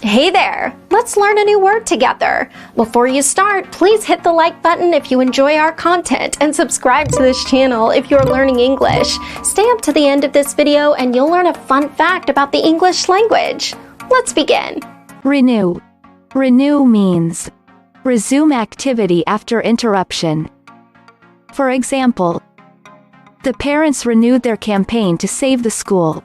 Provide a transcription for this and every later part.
Hey there! Let's learn a new word together. Before you start, please hit the like button if you enjoy our content and subscribe to this channel if you're learning English. Stay up to the end of this video and you'll learn a fun fact about the English language. Let's begin. Renew. Renew means resume activity after interruption. For example, the parents renewed their campaign to save the school.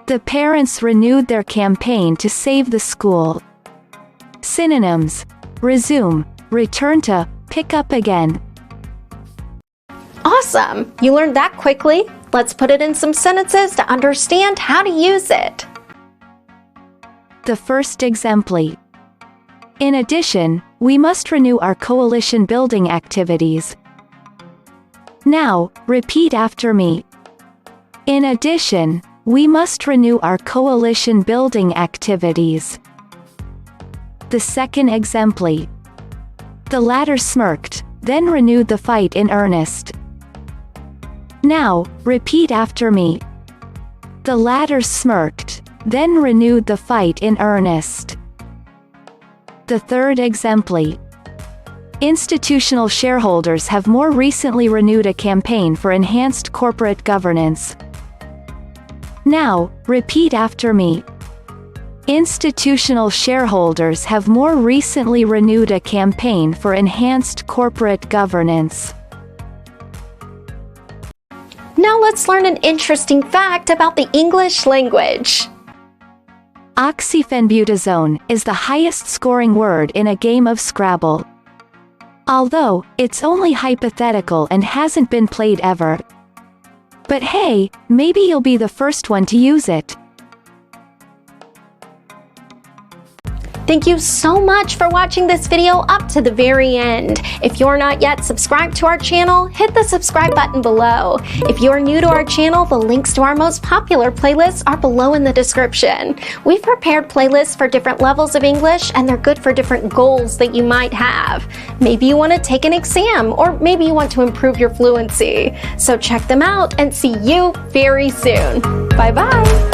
The parents renewed their campaign to save the school. Synonyms: resume, return to, pick up again. Awesome! You learned that quickly. Let's put it in some sentences to understand how to use it. The first exemplar. In addition, we must renew our coalition building activities. Now, repeat after me. In addition, we must renew our coalition building activities. The second exemplar. The latter smirked, then renewed the fight in earnest. Now, repeat after me. The latter smirked, then renewed the fight in earnest. The third exemplar. Institutional shareholders have more recently renewed a campaign for enhanced corporate governance. Now, repeat after me. Institutional shareholders have more recently renewed a campaign for enhanced corporate governance. Now let's learn an interesting fact about the English language. Oxyphenbutazone is the highest scoring word in a game of Scrabble. Although, it's only hypothetical and hasn't been played ever. But hey, maybe you'll be the first one to use it. Thank you so much for watching this video up to the very end. If you're not yet subscribed to our channel, hit the subscribe button below. If you're new to our channel, the links to our most popular playlists are below in the description. We've prepared playlists for different levels of English, and they're good for different goals that you might have. Maybe you want to take an exam, or maybe you want to improve your fluency. So check them out and see you very soon. Bye-bye.